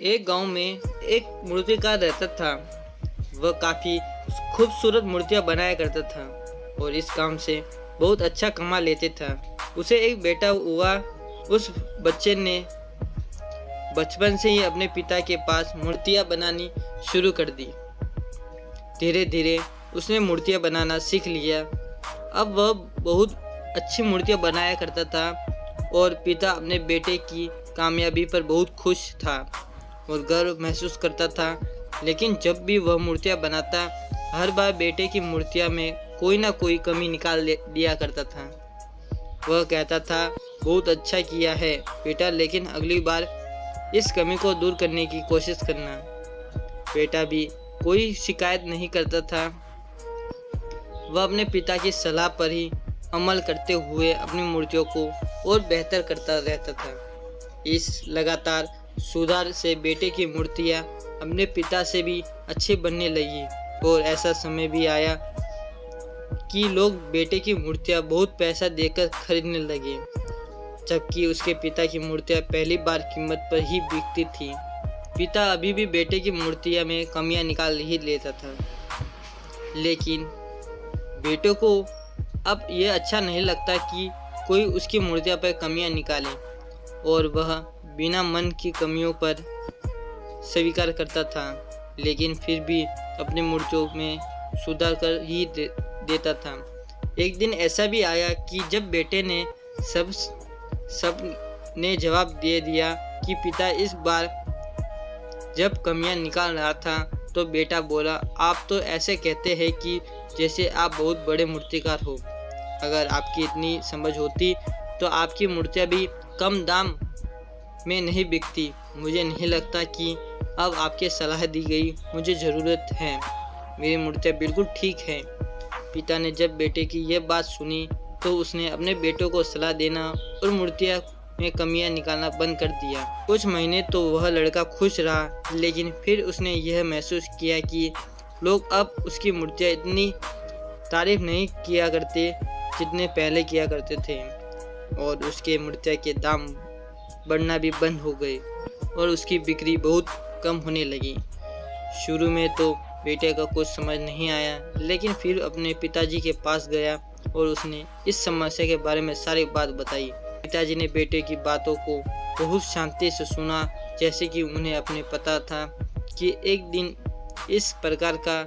एक गांव में एक मूर्तिकार रहता था। वह काफ़ी खूबसूरत मूर्तियां बनाया करता था और इस काम से बहुत अच्छा कमा लेते था। उसे एक बेटा हुआ। उस बच्चे ने बचपन से ही अपने पिता के पास मूर्तियां बनानी शुरू कर दी। धीरे धीरे उसने मूर्तियां बनाना सीख लिया। अब वह बहुत अच्छी मूर्तियां बनाया करता था और पिता अपने बेटे की कामयाबी पर बहुत खुश था और गर्व महसूस करता था। लेकिन जब भी वह मूर्तियां बनाता, हर बार बेटे की मूर्तियां में कोई ना कोई कमी निकाल दिया करता था। वह कहता था, बहुत अच्छा किया है बेटा, लेकिन अगली बार इस कमी को दूर करने की कोशिश करना। बेटा भी कोई शिकायत नहीं करता था। वह अपने पिता की सलाह पर ही अमल करते हुए अपनी मूर्तियों को और बेहतर करता रहता था। इस लगातार सुधार से बेटे की मूर्तियां अपने पिता से भी अच्छी बनने लगी और ऐसा समय भी आया कि लोग बेटे की मूर्तियां बहुत पैसा देकर खरीदने लगे, जबकि उसके पिता की मूर्तियां पहली बार कीमत पर ही बिकती थी। पिता अभी भी बेटे की मूर्तियां में कमियां निकाल ही लेता था, लेकिन बेटों को अब यह अच्छा नहीं लगता कि कोई उसकी मूर्तियां पर कमियां निकाले और वह बिना मन की कमियों पर स्वीकार करता था, लेकिन फिर भी अपनी मूर्तियों में सुधार कर ही देता था। एक दिन ऐसा भी आया कि जब बेटे ने सब ने जवाब दे दिया कि पिता इस बार जब कमियां निकाल रहा था, तो बेटा बोला, आप तो ऐसे कहते हैं कि जैसे आप बहुत बड़े मूर्तिकार हो। अगर आपकी इतनी समझ होती तो आपकी मूर्तियां भी कम दाम में नहीं बिकती। मुझे नहीं लगता कि अब आपके सलाह दी गई मुझे ज़रूरत है। मेरी मूर्तियां बिल्कुल ठीक है। पिता ने जब बेटे की यह बात सुनी तो उसने अपने बेटों को सलाह देना और मूर्तियां में कमियां निकालना बंद कर दिया। कुछ महीने तो वह लड़का खुश रहा, लेकिन फिर उसने यह महसूस किया कि लोग अब उसकी मूर्तियां इतनी तारीफ नहीं किया करते जितने पहले किया करते थे और उसके मूर्तियां के दाम बढ़ना भी बंद हो गए और उसकी बिक्री बहुत कम होने लगी। शुरू में तो बेटे का कुछ समझ नहीं आया, लेकिन फिर अपने पिताजी के पास गया और उसने इस समस्या के बारे में सारी बात बताई। पिताजी ने बेटे की बातों को बहुत शांति से सुना, जैसे कि उन्हें अपने पता था कि एक दिन इस प्रकार का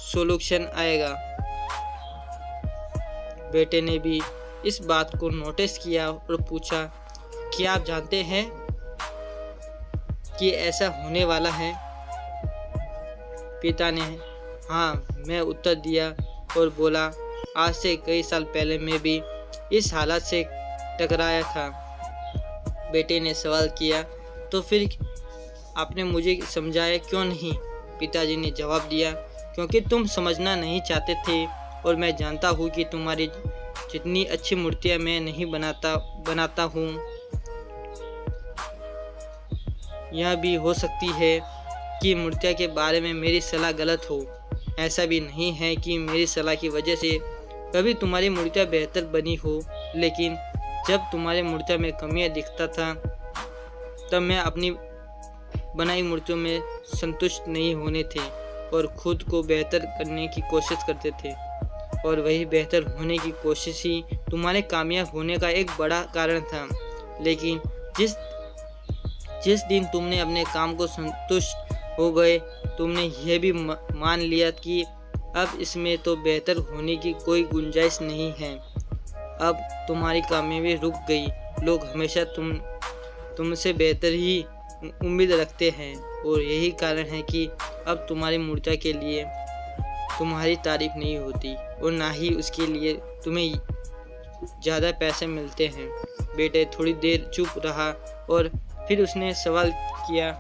सॉल्यूशन आएगा। बेटे ने भी इस बात को नोटिस किया और पूछा, क्या आप जानते हैं कि ऐसा होने वाला है? पिता ने हाँ मैं उत्तर दिया और बोला, आज से कई साल पहले मैं भी इस हालत से टकराया था। बेटे ने सवाल किया, तो फिर आपने मुझे समझाया क्यों नहीं? पिताजी ने जवाब दिया, क्योंकि तुम समझना नहीं चाहते थे और मैं जानता हूँ कि तुम्हारी जितनी अच्छी मूर्तियाँ मैं नहीं बनाता हूँ। यह भी हो सकती है कि मूर्तियाँ के बारे में मेरी सलाह गलत हो। ऐसा भी नहीं है कि मेरी सलाह की वजह से कभी तुम्हारी मूर्तियाँ बेहतर बनी हो, लेकिन जब तुम्हारी मूर्तियाँ में कमियाँ दिखता था, तब मैं अपनी बनाई मूर्तियों में संतुष्ट नहीं होने थे और खुद को बेहतर करने की कोशिश करते थे, और वही बेहतर होने की कोशिश ही तुम्हारे कामयाब होने का एक बड़ा कारण था। लेकिन जिस दिन तुमने अपने काम को संतुष्ट हो गए, तुमने यह भी मान लिया कि अब इसमें तो बेहतर होने की कोई गुंजाइश नहीं है। अब तुम्हारी कामयाबी रुक गई। लोग हमेशा तुमसे बेहतर ही उम्मीद रखते हैं और यही कारण है कि अब तुम्हारी मूर्तियाँ के लिए तुम्हारी तारीफ नहीं होती और ना ही उसके लिए तुम्हें ज़्यादा पैसे मिलते हैं। बेटे थोड़ी देर चुप रहा और फिर उसने सवाल किया,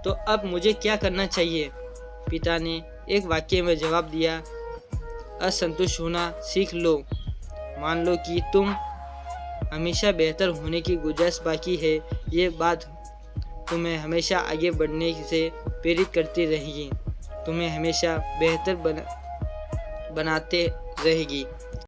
तो अब मुझे क्या करना चाहिए? पिता ने एक वाक्य में जवाब दिया, असंतुष्ट होना सीख लो। मान लो कि तुम हमेशा बेहतर होने की गुंजाइश बाकी है। ये बात तुम्हें हमेशा आगे बढ़ने से प्रेरित करती रहेगी, तुम्हें हमेशा बेहतर बनाते रहेगी।